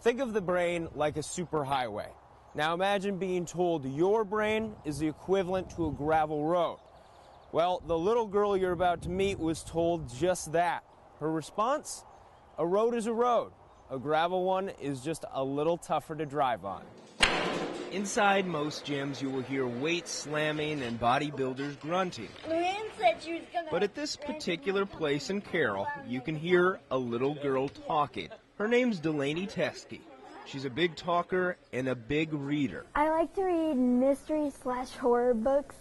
Think of the brain like a superhighway. Now imagine being told your brain is the equivalent to a gravel road. Well, the little girl you're about to meet was told just that. Her response? A road is a road. A gravel one is just a little tougher to drive on. Inside most gyms, you will hear weights slamming and bodybuilders grunting. But at this particular place in Carroll, you can hear a little girl talking. Her name's Delaney. She's a big talker and a big reader. I like to read mystery/horror books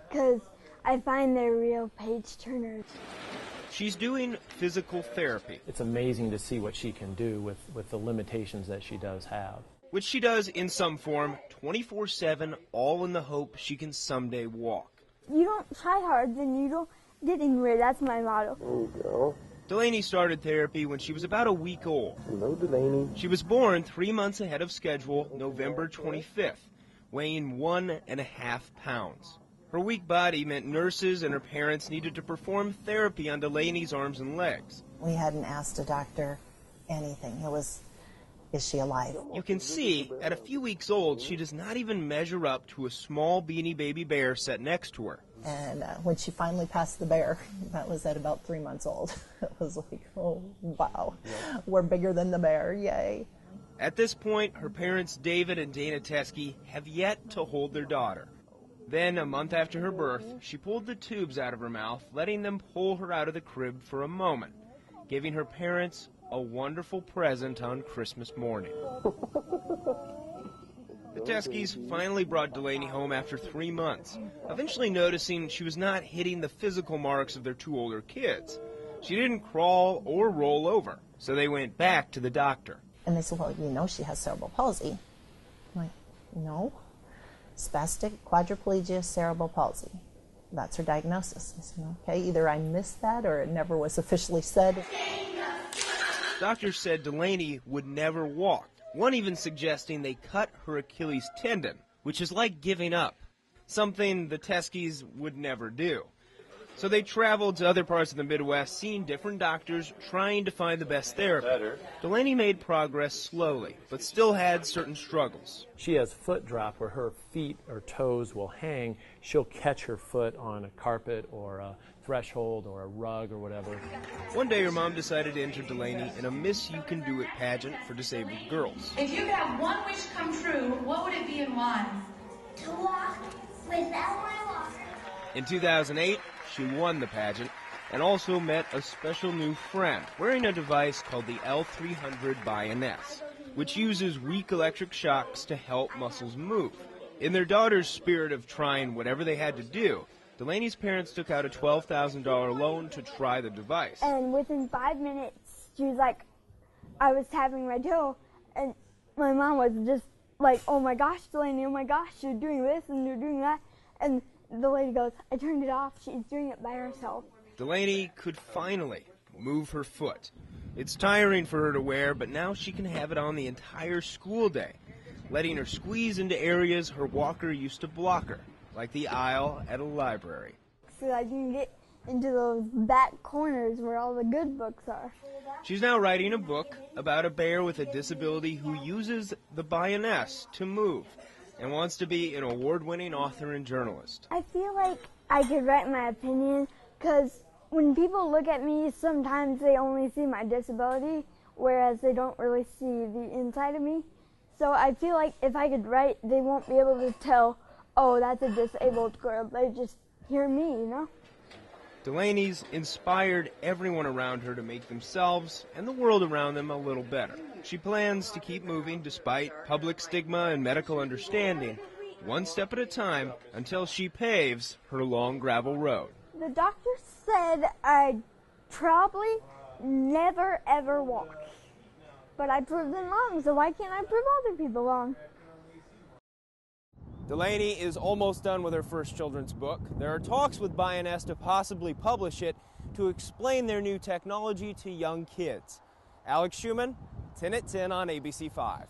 because I find they're real page turners. She's doing physical therapy. It's amazing to see what she can do with the limitations that she does have. Which she does in some form, 24/7, all in the hope she can someday walk. You don't try hard, then you don't get anywhere. That's my motto. There you go. Delaney started therapy when she was about a week old. Hello, Delaney. She was born 3 months ahead of schedule, November 25th, weighing 1.5 pounds. Her weak body meant nurses and her parents needed to perform therapy on Delaney's arms and legs. We hadn't asked a doctor anything. It was, is she alive? You can see, at a few weeks old, she does not even measure up to a small Beanie Baby bear set next to her. And when she finally passed the bear, that was at about 3 months old. It was like, oh, wow, we're bigger than the bear, yay. At this point, her parents, David and Dana Teskey, have yet to hold their daughter. Then, a month after her birth, she pulled the tubes out of her mouth, letting them pull her out of the crib for a moment, giving her parents a wonderful present on Christmas morning. The Teskeys finally brought Delaney home after 3 months, eventually noticing she was not hitting the physical marks of their 2 older kids. She didn't crawl or roll over, so they went back to the doctor. And they said, well, you know she has cerebral palsy. I'm like, no. Spastic quadriplegia cerebral palsy. That's her diagnosis. I said, okay, either I missed that or it never was officially said. Doctors said Delaney would never walk, one even suggesting they cut her Achilles tendon, which is like giving up, something the Teskeys would never do. So they traveled to other parts of the Midwest, seeing different doctors, trying to find the best therapy. Delaney made progress slowly, but still had certain struggles. She has foot drop where her feet or toes will hang. She'll catch her foot on a carpet or a threshold or a rug or whatever. One day her mom decided to enter Delaney in a Miss You Can Do It pageant for disabled girls. If you could have one wish come true, what would it be and why? To walk without my walker. In 2008, she won the pageant and also met a special new friend wearing a device called the L300 IBNAs, which uses weak electric shocks to help muscles move. In their daughter's spirit of trying whatever they had to do, Delaney's parents took out a $12,000 loan to try the device. And within 5 minutes, she was like, I was tapping my toe, and my mom was just like, oh my gosh, Delaney, oh my gosh, you're doing this and you're doing that. And the lady goes, I turned it off. She's doing it by herself. Delaney could finally move her foot. It's tiring for her to wear, but now she can have it on the entire school day, letting her squeeze into areas her walker used to block her, like the aisle at a library. So I can get into those back corners where all the good books are. She's now writing a book about a bear with a disability who uses the IBNAs to move, and wants to be an award-winning author and journalist. I feel like I could write my opinion because when people look at me, sometimes they only see my disability, whereas they don't really see the inside of me. So I feel like if I could write, they won't be able to tell, oh, that's a disabled girl. They just hear me, you know? Delaney's inspired everyone around her to make themselves and the world around them a little better. She plans to keep moving despite public stigma and medical understanding, one step at a time until she paves her long gravel road. The doctor said I'd probably never ever walk. But I proved them wrong, so why can't I prove other people wrong? Delaney is almost done with her first children's book. There are talks with IBNAs to possibly publish it to explain their new technology to young kids. Alex Schuman, 10 at 10 on ABC 5.